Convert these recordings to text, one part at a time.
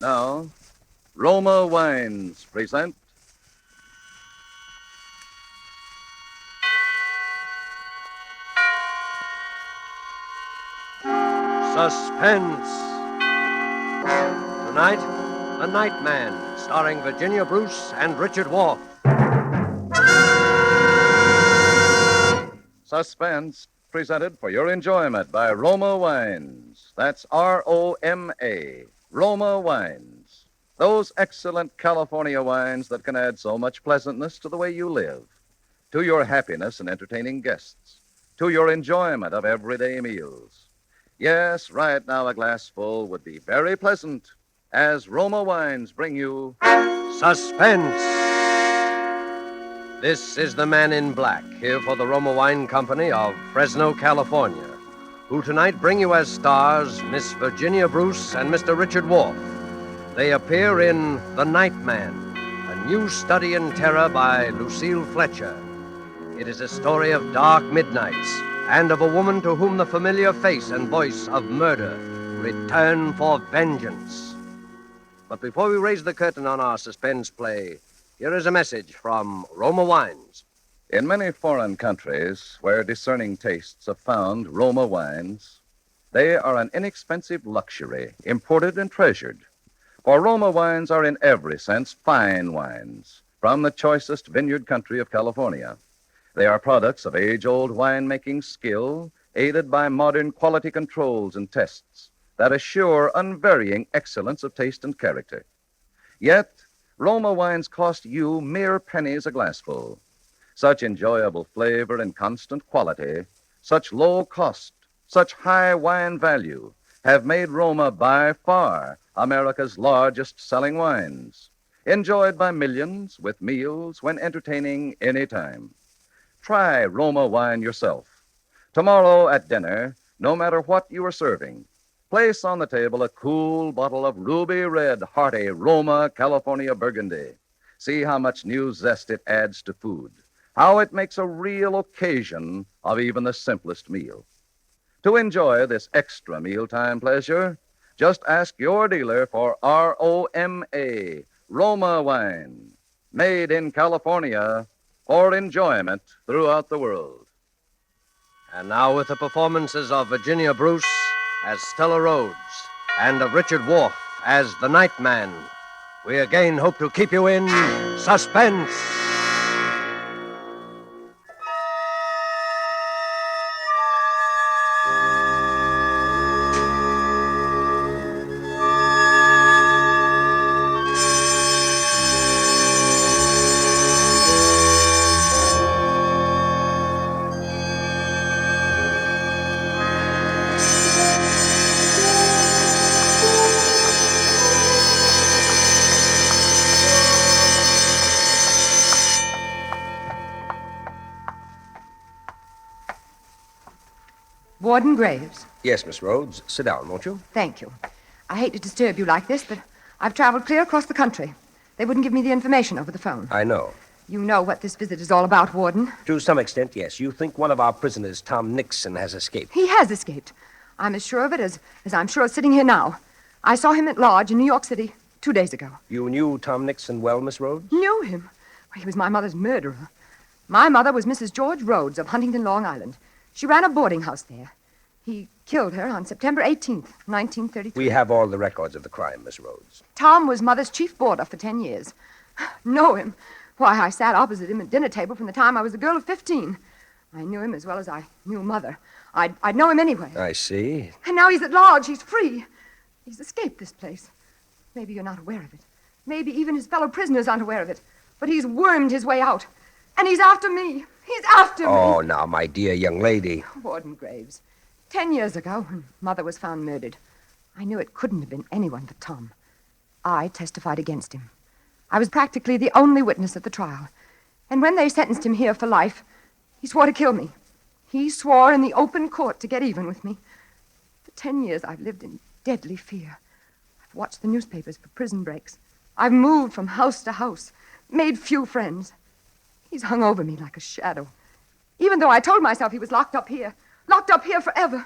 Now, Roma Wines present Suspense. Tonight, The Night Man, starring Virginia Bruce and Richard Wolff. Suspense, presented for your enjoyment by Roma Wines. That's Roma. Roma Wines. Those excellent California wines that can add so much pleasantness to the way you live, to your happiness in entertaining guests, to your enjoyment of everyday meals. Yes, right now a glassful would be very pleasant as Roma Wines bring you Suspense. This is the man in black, here for the Roma Wine Company of Fresno, California, who tonight bring you as stars Miss Virginia Bruce and Mr. Richard Wolff. They appear in The Night Man, a new study in terror by Lucille Fletcher. It is a story of dark midnights and of a woman to whom the familiar face and voice of murder return for vengeance. But before we raise the curtain on our suspense play, here is a message from Roma Wines. In many foreign countries where discerning tastes have found Roma wines, they are an inexpensive luxury, imported and treasured. For Roma wines are in every sense fine wines from the choicest vineyard country of California. They are products of age-old winemaking skill, aided by modern quality controls and tests that assure unvarying excellence of taste and character. Yet, Roma wines cost you mere pennies a glassful. Such enjoyable flavor and constant quality, such low cost, such high wine value, have made Roma by far America's largest selling wines, enjoyed by millions with meals when entertaining any time. Try Roma wine yourself. Tomorrow at dinner, no matter what you are serving, place on the table a cool bottle of ruby red, hearty Roma California Burgundy. See how much new zest it adds to food, how it makes a real occasion of even the simplest meal. To enjoy this extra mealtime pleasure, just ask your dealer for Roma, Roma wine, made in California for enjoyment throughout the world. And now with the performances of Virginia Bruce as Stella Rhodes and of Richard Wolff as the Night Man, we again hope to keep you in suspense. Warden Graves. Yes, Miss Rhodes. Sit down, won't you? Thank you. I hate to disturb you like this, but I've traveled clear across the country. They wouldn't give me the information over the phone. I know. You know what this visit is all about, Warden. To some extent, yes. You think one of our prisoners, Tom Nixon, has escaped. He has escaped. I'm as sure of it as I'm sure of sitting here now. I saw him at Lodge in New York City 2 days ago. You knew Tom Nixon well, Miss Rhodes? Knew him? Well, he was my mother's murderer. My mother was Mrs. George Rhodes of Huntington, Long Island. She ran a boarding house there. He killed her on September 18th, 1933. We have all the records of the crime, Miss Rhodes. Tom was Mother's chief boarder for 10 years. Know him? Why, I sat opposite him at dinner table from the time I was a girl of 15. I knew him as well as I knew Mother. I'd know him anyway. I see. And now he's at Lodge. He's free. He's escaped this place. Maybe you're not aware of it. Maybe even his fellow prisoners aren't aware of it. But he's wormed his way out. And he's after me. He's after me. Oh, now, my dear young lady. Warden Graves. 10 years ago, when Mother was found murdered, I knew it couldn't have been anyone but Tom. I testified against him. I was practically the only witness at the trial. And when they sentenced him here for life, he swore to kill me. He swore in the open court to get even with me. For 10 years, I've lived in deadly fear. I've watched the newspapers for prison breaks. I've moved from house to house, made few friends. He's hung over me like a shadow. Even though I told myself he was locked up here forever.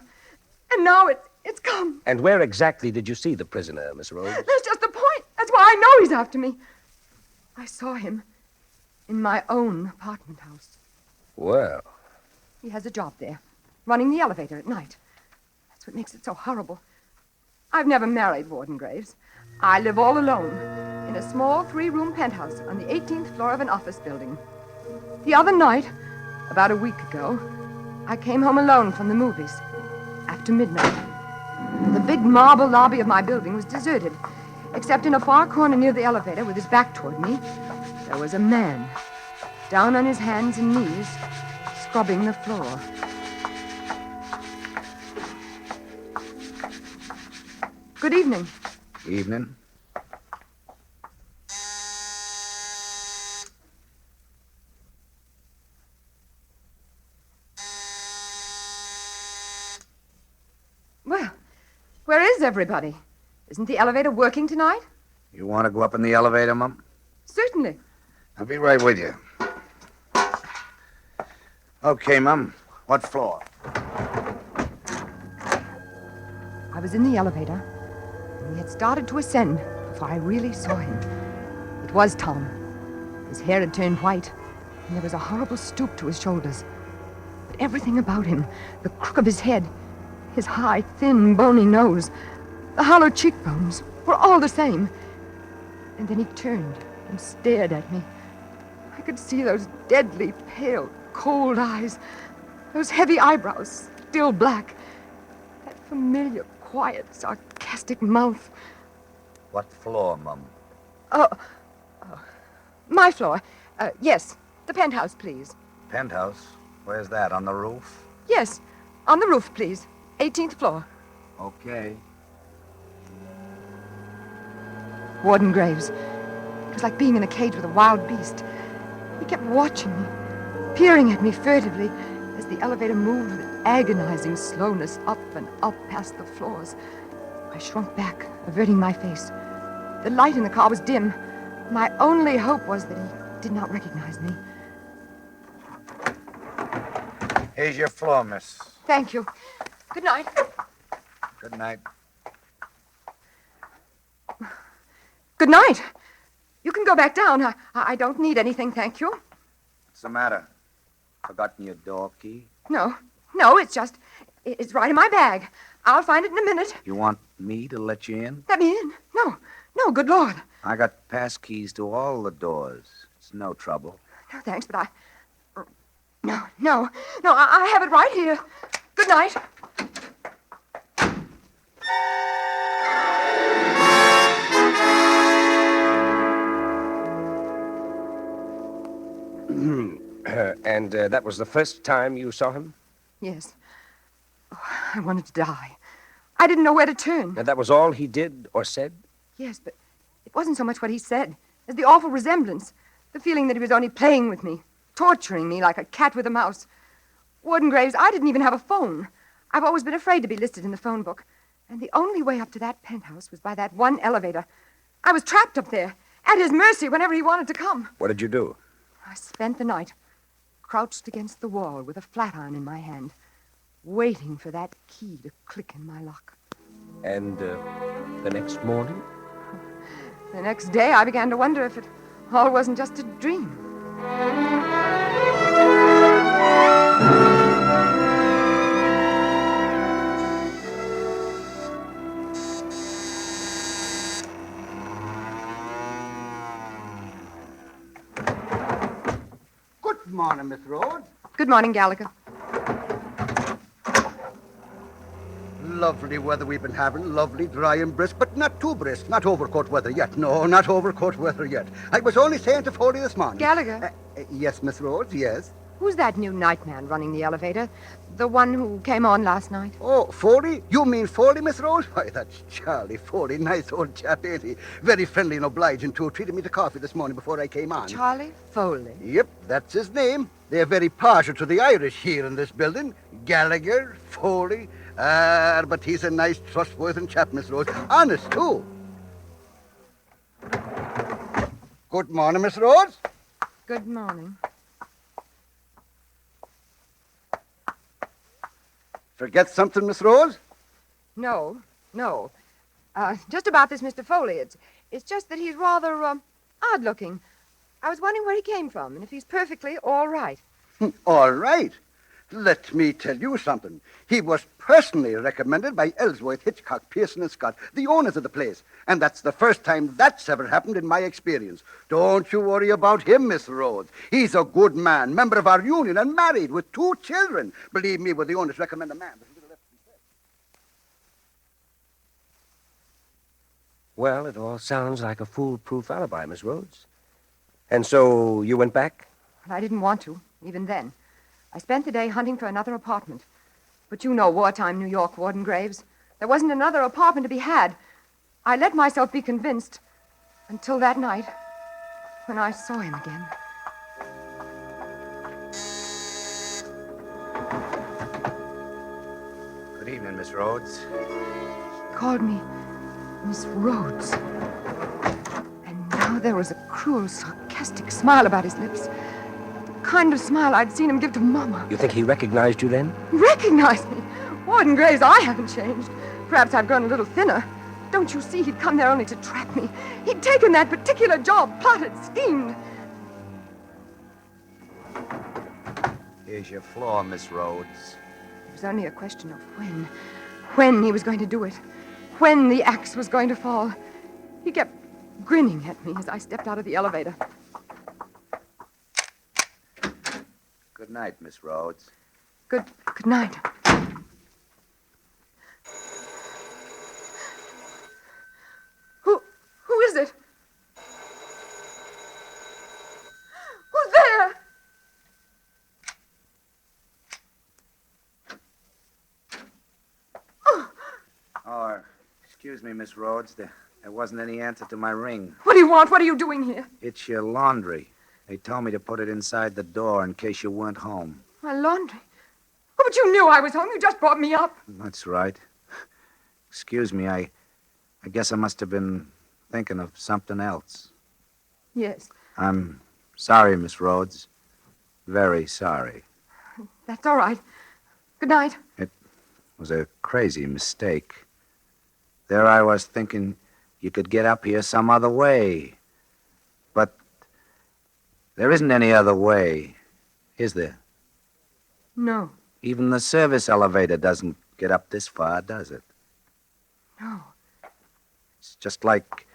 And now it's come. And where exactly did you see the prisoner, Miss Rhodes? That's just the point. why I know he's after me. I saw him in my own apartment house. Well, He has a job there, running the elevator at night. That's what makes it so horrible. I've never married Warden Graves. I live all alone in a small 3-room penthouse on the 18th floor of an office building. The other night, about a week ago, I came home alone from the movies after midnight. The big marble lobby of my building was deserted, except in a far corner near the elevator with his back toward me, there was a man, down on his hands and knees, scrubbing the floor. Good evening. Evening. Well, where is everybody? Isn't the elevator working tonight? You want to go up in the elevator, Mum? Certainly. I'll be right with you. Okay, Mum. What floor? I was in the elevator, and he had started to ascend before I really saw him. It was Tom. His hair had turned white, and there was a horrible stoop to his shoulders. But everything about him, the crook of his head, his high, thin, bony nose, the hollow cheekbones, were all the same. And then he turned and stared at me. I could see those deadly, pale, cold eyes, those heavy eyebrows, still black, that familiar, quiet, sarcastic mouth. What floor, Mum? My floor. Yes, the penthouse, please. Penthouse? Where's that? On the roof? Yes, on the roof, please. 18th floor. Okay. Warden Graves. It was like being in a cage with a wild beast. He kept watching me, peering at me furtively as the elevator moved with agonizing slowness up and up past the floors. I shrunk back, averting my face. The light in the car was dim. My only hope was that he did not recognize me. Here's your floor, miss. Thank you. Good night. Good night. Good night. You can go back down. I don't need anything, thank you. What's the matter? Forgotten your door key? No, it's right in my bag. I'll find it in a minute. You want me to let you in? Let me in. No, good Lord. I got pass keys to all the doors. It's no trouble. No, thanks, but No, I have it right here. Good night. and that was the first time you saw him? Yes. Oh, I wanted to die. I didn't know where to turn. And that was all he did or said? Yes, but it wasn't so much what he said as the awful resemblance, the feeling that he was only playing with me, torturing me like a cat with a mouse. Warden Graves, I didn't even have a phone. I've always been afraid to be listed in the phone book. And the only way up to that penthouse was by that one elevator. I was trapped up there, at his mercy whenever he wanted to come. What did you do? I spent the night crouched against the wall with a flat iron in my hand, waiting for that key to click in my lock. And the next morning? The next day, I began to wonder if it all wasn't just a dream. Good morning, Miss Rhodes. Good morning, Gallagher. Lovely weather we've been having, lovely, dry and brisk, but not too brisk, not overcoat weather yet. No, not overcoat weather yet. I was only saying to Foley this morning. Gallagher? Yes, Miss Rhodes, yes. Who's that new night man running the elevator? The one who came on last night? Oh, Foley? You mean Foley, Miss Rhodes? Why, that's Charlie Foley. Nice old chap, ain't he? Very friendly and obliging, too. Treated me to coffee this morning before I came on. Charlie Foley. Yep, that's his name. They're very partial to the Irish here in this building. Gallagher, Foley. But he's a nice, trustworthy chap, Miss Rhodes. Honest, too. Good morning, Miss Rhodes. Good morning. Forget something, Miss Rose? No. Just about this Mr. Foley. It's just that he's rather odd-looking. I was wondering where he came from and if he's perfectly all right. All right. Let me tell you something. He was personally recommended by Ellsworth, Hitchcock, Pearson, and Scott, the owners of the place. And that's the first time that's ever happened in my experience. Don't you worry about him, Miss Rhodes. He's a good man, member of our union, and married with 2 children. Believe me, when the owners recommend a man, there's little left to be said. Well, it all sounds like a foolproof alibi, Miss Rhodes. And so you went back? But I didn't want to, even then. I spent the day hunting for another apartment. But you know wartime New York, Warden Graves. There wasn't another apartment to be had. I let myself be convinced until that night when I saw him again. Good evening, Miss Rhodes. He called me Miss Rhodes. And now there was a cruel, sarcastic smile about his lips. The kind of smile I'd seen him give to Mama. You think he recognized you then? Recognized me? Warden Graves, I haven't changed. Perhaps I've grown a little thinner. Don't you see he'd come there only to trap me? He'd taken that particular job, plotted, schemed. Here's your floor, Miss Rhodes. It was only a question of when. When he was going to do it. When the axe was going to fall. He kept grinning at me as I stepped out of the elevator. Good night, Miss Rhodes. Good night. Who is it? Who's there? Oh, excuse me, Miss Rhodes. There wasn't any answer to my ring. What do you want? What are you doing here? It's your laundry. They told me to put it inside the door in case you weren't home. My laundry. Oh, but you knew I was home. You just brought me up. That's right. Excuse me, I guess I must have been thinking of something else. Yes, I'm sorry, Miss Rhodes. Very sorry. that's all right. Good night. It was a crazy mistake. There I was thinking you could get up here some other way. But there isn't any other way, is there? No, Even the service elevator doesn't get up this far, does it? no. It's just like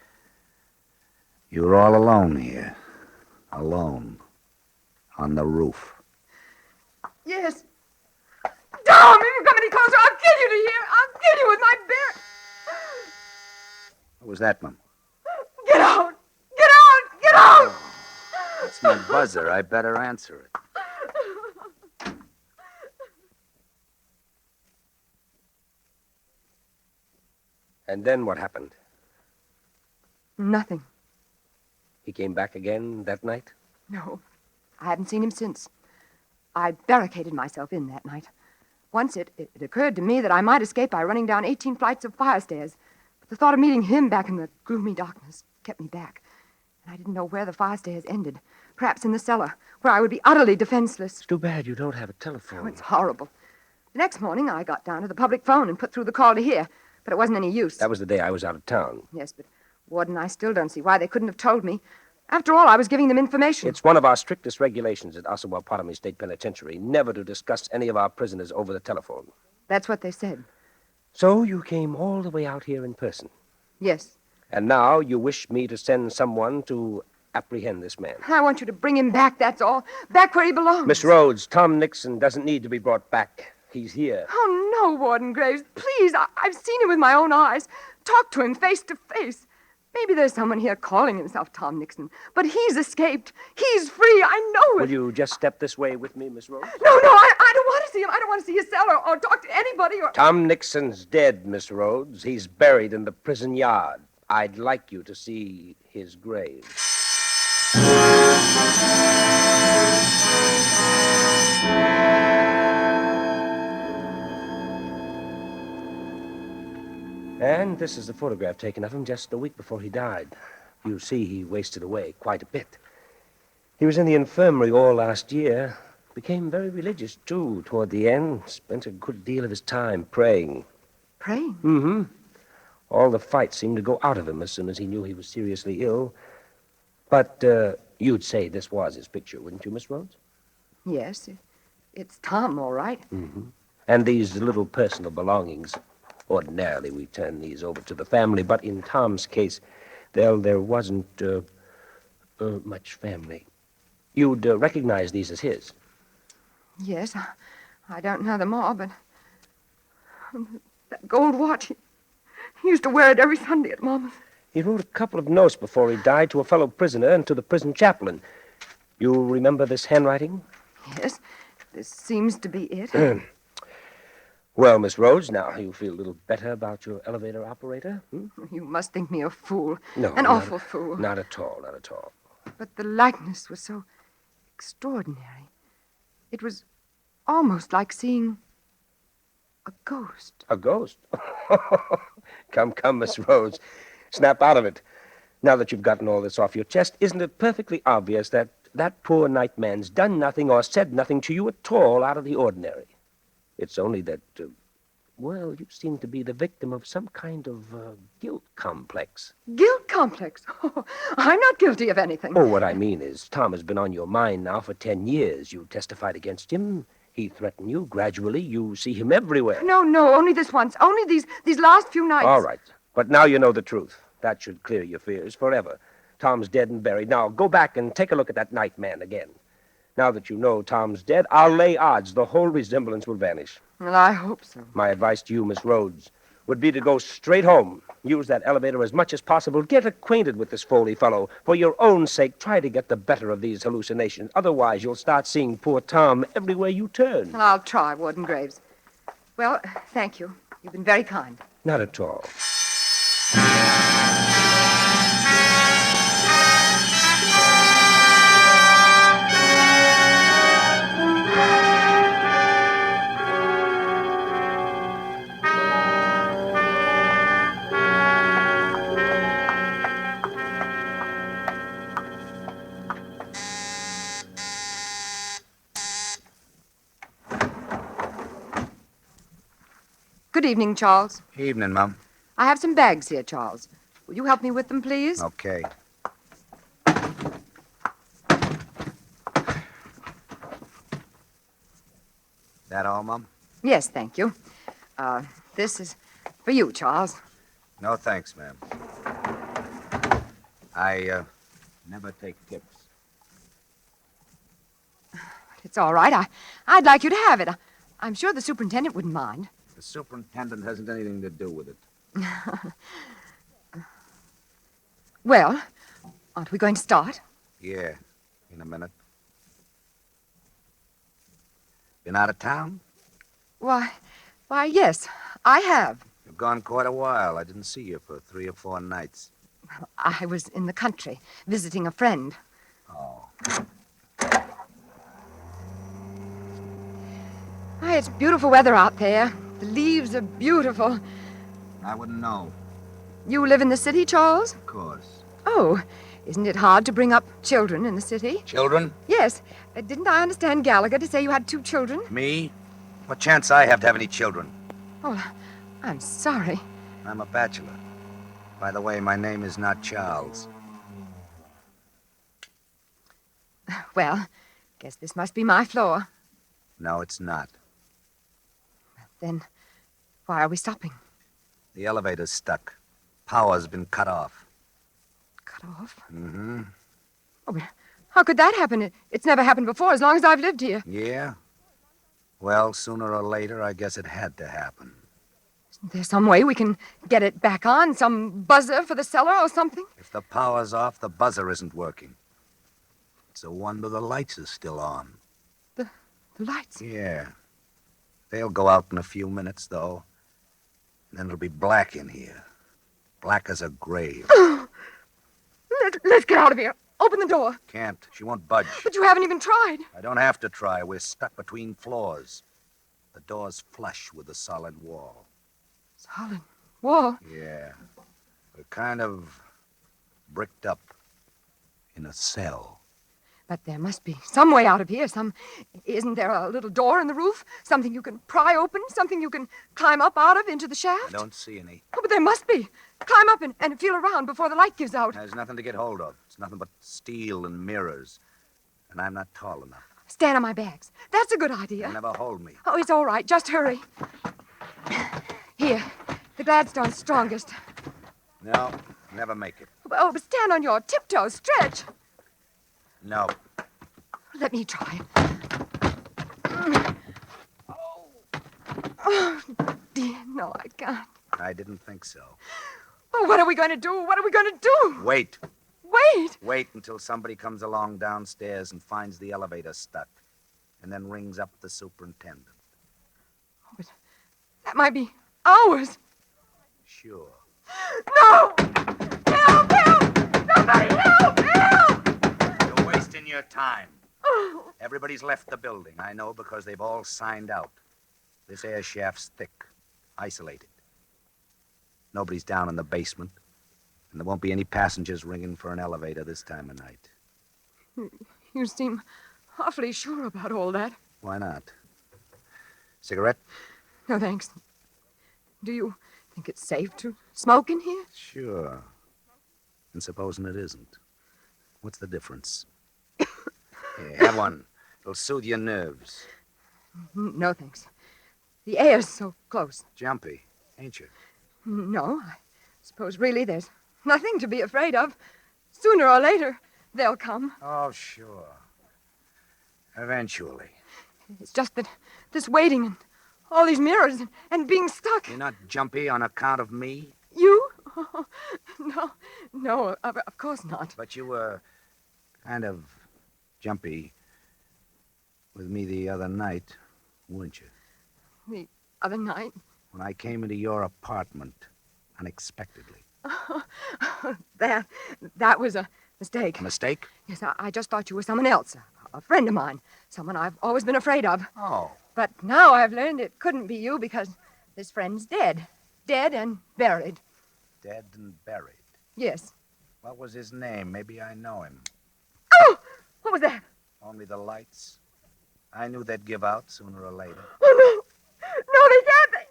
you're all alone here. Alone. On the roof. Yes. Tom, if you come any closer, I'll kill you to hear. I'll kill you with my bare... What was that, Mum? Get out! Get out! Get out! That's my buzzer. I better answer it. And then what happened? Nothing. He came back again that night? No. I haven't seen him since. I barricaded myself in that night. Once it occurred to me that I might escape by running down 18 flights of fire stairs. But the thought of meeting him back in the gloomy darkness kept me back. And I didn't know where the fire stairs ended. Perhaps in the cellar, where I would be utterly defenseless. It's too bad you don't have a telephone. Oh, it's horrible. The next morning, I got down to the public phone and put through the call to here. But it wasn't any use. That was the day I was out of town. Yes, but Warden, I still don't see why they couldn't have told me. After all, I was giving them information. It's one of our strictest regulations at Osawatomie State Penitentiary never to discuss any of our prisoners over the telephone. That's what they said. So you came all the way out here in person. Yes. And now you wish me to send someone to apprehend this man. I want you to bring him back, that's all. Back where he belongs. Miss Rhodes, Tom Nixon doesn't need to be brought back. He's here. Oh, no, Warden Graves. Please, I've seen him with my own eyes. Talked to him face to face. Maybe there's someone here calling himself Tom Nixon. But he's escaped. He's free. I know it. Will you just step this way with me, Miss Rhodes? No, I don't want to see him. I don't want to see his cell or talk to anybody or... Tom Nixon's dead, Miss Rhodes. He's buried in the prison yard. I'd like you to see his grave. And this is the photograph taken of him just a week before he died. You see, he wasted away quite a bit. He was in the infirmary all last year. Became very religious, too, toward the end. Spent a good deal of his time praying. Praying? Mm-hmm. All the fight seemed to go out of him as soon as he knew he was seriously ill. But you'd say this was his picture, wouldn't you, Miss Rhodes? Yes, it's Tom, all right. And these little personal belongings. Ordinarily, we turn these over to the family, but in Tom's case, there wasn't much family. You'd recognize these as his. Yes, I don't know them all, but that gold watch, he used to wear it every Sunday at Mama's. He wrote a couple of notes before he died to a fellow prisoner and to the prison chaplain. You remember this handwriting? Yes, this seems to be it. Well, Miss Rhodes, now you feel a little better about your elevator operator? You must think me a fool. No, An awful fool. Not at all, not at all. But the likeness was so extraordinary. It was almost like seeing a ghost. A ghost? Come, Miss Rhodes. Snap out of it. Now that you've gotten all this off your chest, isn't it perfectly obvious that that poor nightman's done nothing or said nothing to you at all out of the ordinary? It's only that, well, you seem to be the victim of some kind of guilt complex. Guilt complex? Oh, I'm not guilty of anything. Oh, what I mean is, Tom has been on your mind now for 10 years. You testified against him. He threatened you. Gradually, you see him everywhere. No, only this once. Only these last few nights. All right. But now you know the truth. That should clear your fears forever. Tom's dead and buried. Now, go back and take a look at that nightman again. Now that you know Tom's dead, I'll lay odds the whole resemblance will vanish. Well, I hope so. My advice to you, Miss Rhodes, would be to go straight home. Use that elevator as much as possible. Get acquainted with this Foley fellow. For your own sake, try to get the better of these hallucinations. Otherwise, you'll start seeing poor Tom everywhere you turn. Well, I'll try, Warden Graves. Well, thank you. You've been very kind. Not at all. Good evening, Charles. Evening, Mum. I have some bags here, Charles. Will you help me with them, please? Okay. That all, Mum? Yes, thank you. This is for you, Charles. No, thanks, ma'am. I never take tips. It's all right. I'd like you to have it. I'm sure the superintendent wouldn't mind. The superintendent hasn't anything to do with it. Well, aren't we going to start? Yeah, in a minute. Been out of town? Why, yes, I have. You've gone quite a while. I didn't see you for 3 or 4 nights. I was in the country, visiting a friend. Oh. Why, it's beautiful weather out there. The leaves are beautiful. I wouldn't know. You live in the city, Charles? Of course. Oh, isn't it hard to bring up children in the city? Children? Yes. Didn't I understand Gallagher to say you had 2 children? Me? What chance I have to have any children? Oh, I'm sorry. I'm a bachelor. By the way, my name is not Charles. Well, guess this must be my floor. No, it's not. Then why are we stopping? The elevator's stuck. Power's been cut off. Cut off? Mm-hmm. Oh, but how could that happen? It's never happened before, as long as I've lived here. Yeah? Well, sooner or later, I guess it had to happen. Isn't there some way we can get it back on? Some buzzer for the cellar or something? If the power's off, the buzzer isn't working. It's a wonder the lights are still on. The lights? Yeah. They'll go out in a few minutes, though. And then it'll be black in here. Black as a grave. Let's get out of here. Open the door. Can't. She won't budge. But you haven't even tried. I don't have to try. We're stuck between floors. The door's flush with the solid wall. Solid wall. Yeah. We're kind of bricked up in a cell. But there must be some way out of here. Isn't there a little door in the roof? Something you can pry open? Something you can climb up out of into the shaft? I don't see any. Oh, but there must be. Climb up and feel around before the light gives out. There's nothing to get hold of. It's nothing but steel and mirrors. And I'm not tall enough. Stand on my bags. That's a good idea. They'll never hold me. Oh, it's all right. Just hurry. Here, the Gladstone's strongest. No, never make it. Oh, but stand on your tiptoes. Stretch. No. Let me try. Oh, dear. No, I can't. I didn't think so. Oh, what are we going to do? What are we going to do? Wait. Wait. Wait until somebody comes along downstairs and finds the elevator stuck. And then rings up the superintendent. Oh, but that might be hours. Sure. No! Help! Help! Somebody help! Help! You're wasting your time. Oh. Everybody's left the building. I know because they've all signed out. This air shaft's thick, isolated. Nobody's down in the basement. And there won't be any passengers ringing for an elevator this time of night. You seem awfully sure about all that. Why not? Cigarette? No, thanks. Do you think it's safe to smoke in here? Sure. And supposing it isn't. What's the difference? Here, have one. It'll soothe your nerves. No, thanks. The air's so close. Jumpy, ain't you? No, I suppose really there's nothing to be afraid of. Sooner or later, they'll come. Oh, sure. Eventually. It's just that this waiting and all these mirrors and being stuck. You're not jumpy on account of me? You? Oh, no, of course not. But you were kind of jumpy with me the other night, weren't you? The other night? When I came into your apartment unexpectedly. That was a mistake. A mistake? Yes, I just thought you were someone else, a friend of mine, someone I've always been afraid of. Oh. But now I've learned it couldn't be you because this friend's dead. Dead and buried. Dead and buried. Yes. What was his name? Maybe I know him. Oh! What was that? Only the lights. I knew they'd give out sooner or later. Oh, no. No, they can't.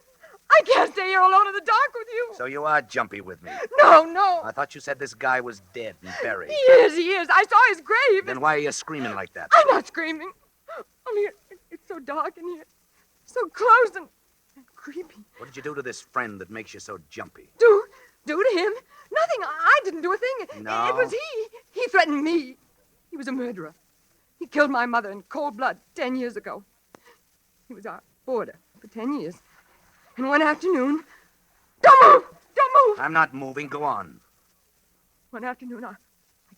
I can't stay here alone in the dark with you. So you are jumpy with me. No. I thought you said this guy was dead and buried. He is. I saw his grave. Then why are you screaming like that? I'm not screaming. Only it's so dark in here. So close and creepy. What did you do to this friend that makes you so jumpy? Do to him? Nothing. I didn't do a thing. No? It was he. He threatened me. He was a murderer. He killed my mother in cold blood 10 years ago. He was our boarder for 10 years. And one afternoon... Don't move! Don't move! I'm not moving. Go on. One afternoon, I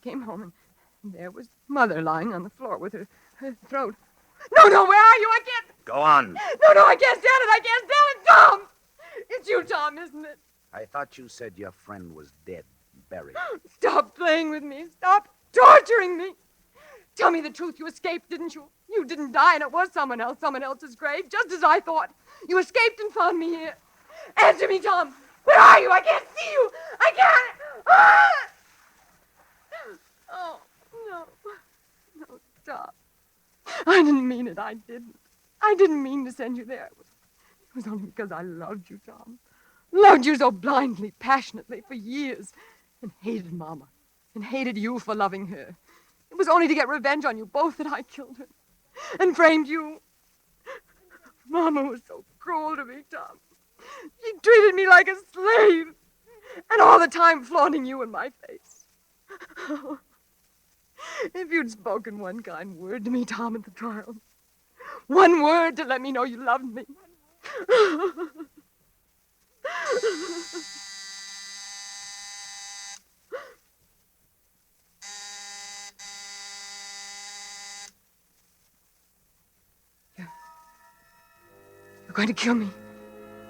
came home, and there was Mother lying on the floor with her throat. No, where are you? I can't... Go on. No, I can't stand it. I can't stand it. Tom! It's you, Tom, isn't it? I thought you said your friend was dead and buried. Stop playing with me. Stop torturing me. Tell me the truth. You escaped, didn't you? You didn't die, and it was someone else's grave, just as I thought. You escaped and found me here. Answer me, Tom. Where are you? I can't see you. I can't. Ah! Oh, no. No, stop. I didn't mean it. I didn't. I didn't mean to send you there. It was only because I loved you, Tom. Loved you so blindly, passionately, for years. And hated Mama. And hated you for loving her. It was only to get revenge on you both that I killed her. And framed you. Mama was so cruel to me, Tom. She treated me like a slave. And all the time flaunting you in my face. Oh, if you'd spoken one kind word to me, Tom, at the trial. One word to let me know you loved me. You're going to kill me,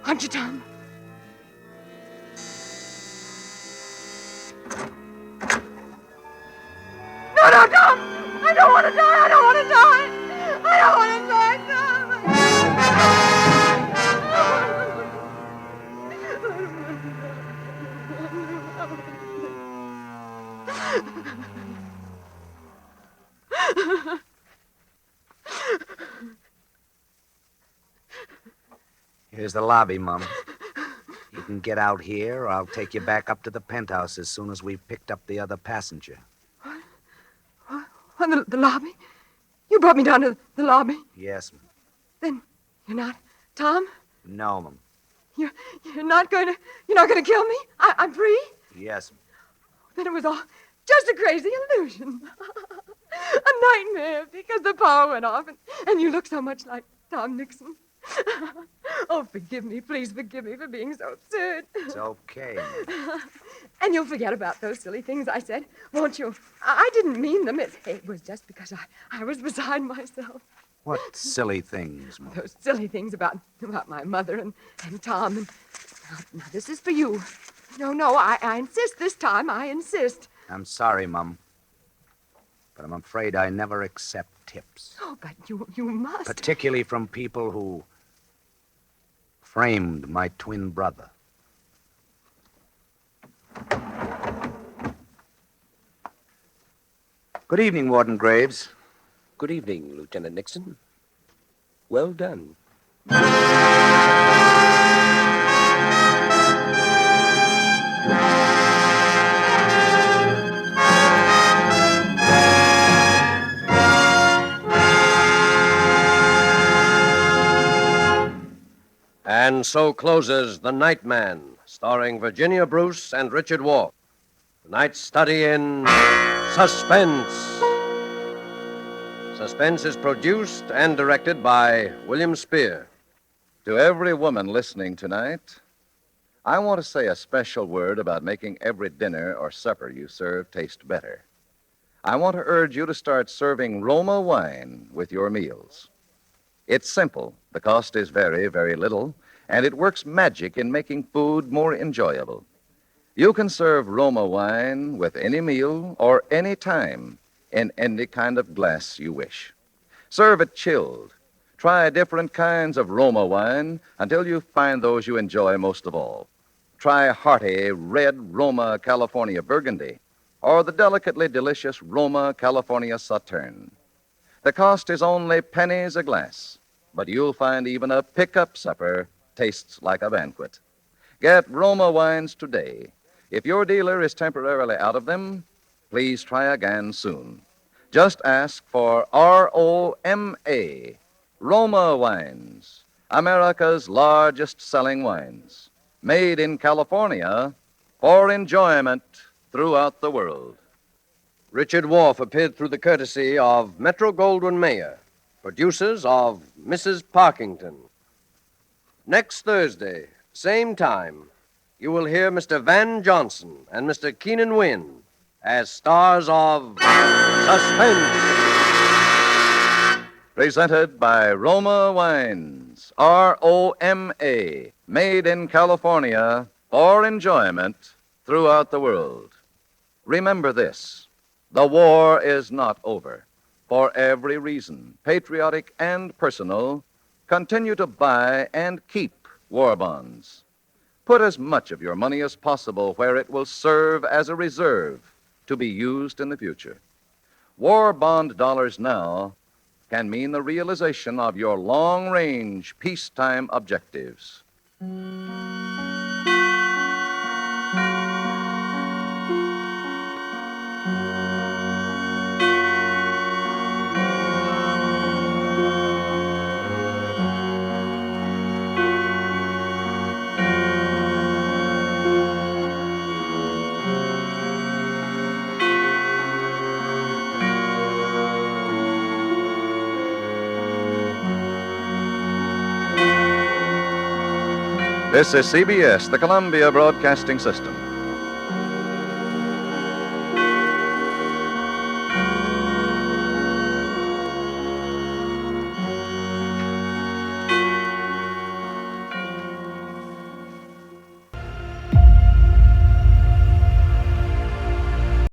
aren't you, Tom? No, Tom! I don't want to die! I don't want to die! I don't want to die, Tom! Here's the lobby, Mom. You can get out here, or I'll take you back up to the penthouse as soon as we've picked up the other passenger. On the lobby? You brought me down to the lobby? Yes, ma'am. Then you're not Tom? No, ma'am. You're not going to kill me? I'm free? Yes, ma'am. Then it was all just a crazy illusion. A nightmare because the power went off and you look so much like Tom Nixon. Oh, forgive me. Please forgive me for being so absurd. It's okay, ma'am. And you'll forget about those silly things I said, won't you? I didn't mean them. It was just because I was beside myself. What silly things, ma'am? Those silly things about my mother and Tom. And now, this is for you. No, I insist this time. I insist. I'm sorry, Mum. But I'm afraid I never accept tips. Oh, but you must. Particularly from people who framed my twin brother. Good evening, Warden Graves. Good evening, Lieutenant Nixon. Well done. And so closes The Night Man, starring Virginia Bruce and Richard Wolff. Tonight's study in Suspense. Suspense is produced and directed by William Spear. To every woman listening tonight, I want to say a special word about making every dinner or supper you serve taste better. I want to urge you to start serving Roma wine with your meals. It's simple. The cost is very, very little, and it works magic in making food more enjoyable. You can serve Roma wine with any meal or any time in any kind of glass you wish. Serve it chilled. Try different kinds of Roma wine until you find those you enjoy most of all. Try hearty red Roma California Burgundy or the delicately delicious Roma California Sauterne. The cost is only pennies a glass, but you'll find even a pickup supper tastes like a banquet. Get Roma wines today. If your dealer is temporarily out of them, please try again soon. Just ask for R-O-M-A, Roma Wines, America's largest selling wines, made in California for enjoyment throughout the world. Richard Wolff appeared through the courtesy of Metro-Goldwyn-Mayer, producers of Mrs. Parkington. Next Thursday, same time, you will hear Mr. Van Johnson and Mr. Keenan Wynn as stars of Suspense. Presented by Roma Wines, R-O-M-A, made in California for enjoyment throughout the world. Remember this, the war is not over. For every reason, patriotic and personal, continue to buy and keep war bonds. Put as much of your money as possible where it will serve as a reserve to be used in the future. War bond dollars now can mean the realization of your long-range peacetime objectives. This is CBS, the Columbia Broadcasting System.